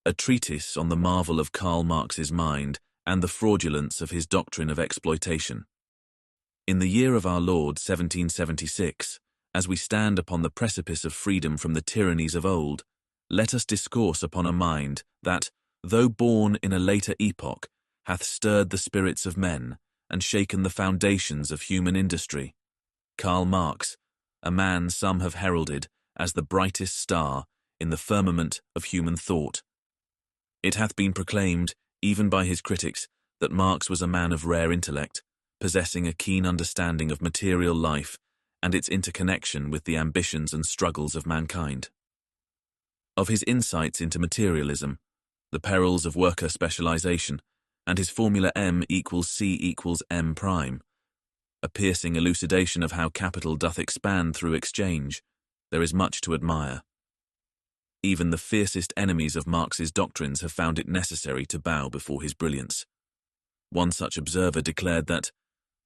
a treatise on the marvel of Karl Marx's mind and the fraudulence of his doctrine of exploitation. In the year of our Lord 1776, as we stand upon the precipice of freedom from the tyrannies of old, let us discourse upon a mind that, though born in a later epoch, hath stirred the spirits of men and shaken the foundations of human industry. Karl Marx, a man some have heralded as the brightest star in the firmament of human thought. It hath been proclaimed, even by his critics, that Marx was a man of rare intellect, possessing a keen understanding of material life and its interconnection with the ambitions and struggles of mankind. Of his insights into materialism, the perils of worker specialization, and his formula M equals C equals M prime, a piercing elucidation of how capital doth expand through exchange, there is much to admire. Even the fiercest enemies of Marx's doctrines have found it necessary to bow before his brilliance. One such observer declared that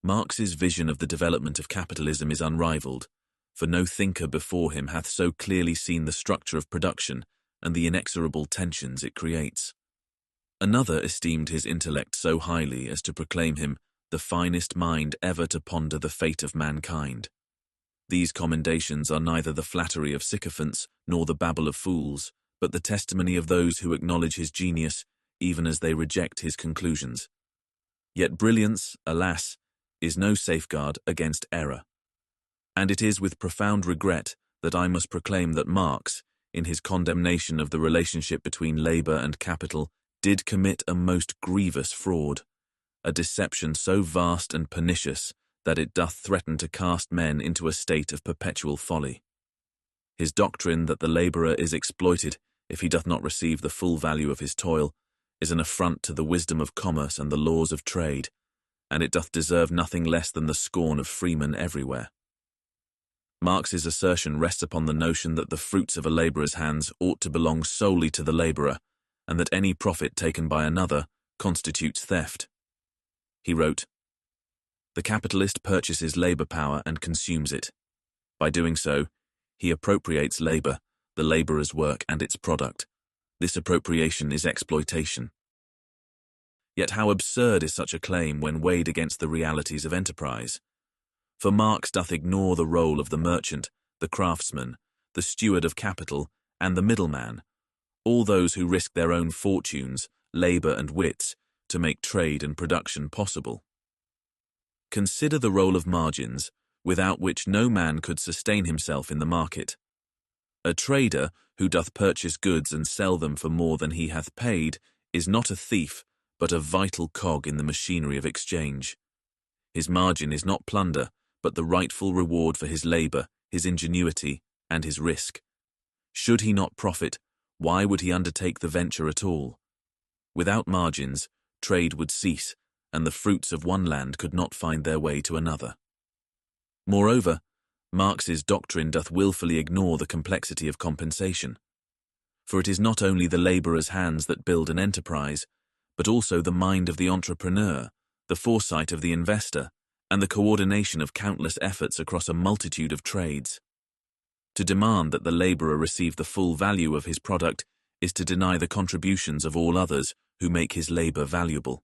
Marx's vision of the development of capitalism is unrivaled, for no thinker before him hath so clearly seen the structure of production and the inexorable tensions it creates. Another esteemed his intellect so highly as to proclaim him the finest mind ever to ponder the fate of mankind. These commendations are neither the flattery of sycophants nor the babble of fools, but the testimony of those who acknowledge his genius even as they reject his conclusions. Yet brilliance, alas, is no safeguard against error. And it is with profound regret that I must proclaim that Marx, in his condemnation of the relationship between labor and capital, did commit a most grievous fraud, a deception so vast and pernicious that it doth threaten to cast men into a state of perpetual folly. His doctrine that the laborer is exploited if he doth not receive the full value of his toil is an affront to the wisdom of commerce and the laws of trade, and it doth deserve nothing less than the scorn of freemen everywhere. Marx's assertion rests upon the notion that the fruits of a laborer's hands ought to belong solely to the laborer, and that any profit taken by another constitutes theft. He wrote, "The capitalist purchases labor power and consumes it. By doing so, he appropriates labor, the laborer's work and its product. This appropriation is exploitation." Yet how absurd is such a claim when weighed against the realities of enterprise? For Marx doth ignore the role of the merchant, the craftsman, the steward of capital, and the middleman, all those who risk their own fortunes, labor and wits to make trade and production possible. Consider the role of margins, without which no man could sustain himself in the market. A trader who doth purchase goods and sell them for more than he hath paid is not a thief, but a vital cog in the machinery of exchange. His margin is not plunder, but the rightful reward for his labor, his ingenuity, and his risk. Should he not profit, why would he undertake the venture at all? Without margins, trade would cease, and the fruits of one land could not find their way to another. Moreover, Marx's doctrine doth willfully ignore the complexity of compensation. For it is not only the laborer's hands that build an enterprise, but also the mind of the entrepreneur, the foresight of the investor, and the coordination of countless efforts across a multitude of trades. To demand that the laborer receive the full value of his product is to deny the contributions of all others who make his labor valuable.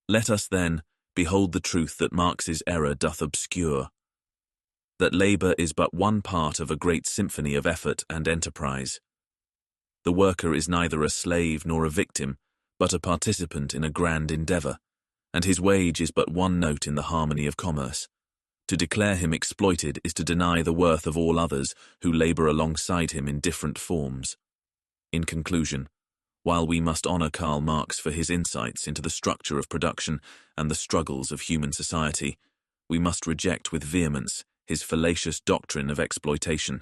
Let us, then, behold the truth that Marx's error doth obscure, that labor is but one part of a great symphony of effort and enterprise. The worker is neither a slave nor a victim, but a participant in a grand endeavor, and his wage is but one note in the harmony of commerce. To declare him exploited is to deny the worth of all others who labor alongside him in different forms. In conclusion, while we must honor Karl Marx for his insights into the structure of production and the struggles of human society, we must reject with vehemence his fallacious doctrine of exploitation,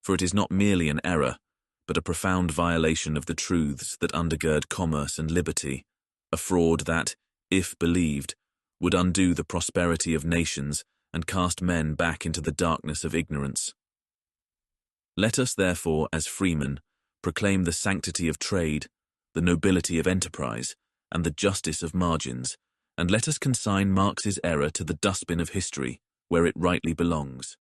for it is not merely an error, but a profound violation of the truths that undergird commerce and liberty, a fraud that, if believed, would undo the prosperity of nations and cast men back into the darkness of ignorance. Let us, therefore, as freemen, proclaim the sanctity of trade, the nobility of enterprise, and the justice of margins, and let us consign Marx's error to the dustbin of history, where it rightly belongs.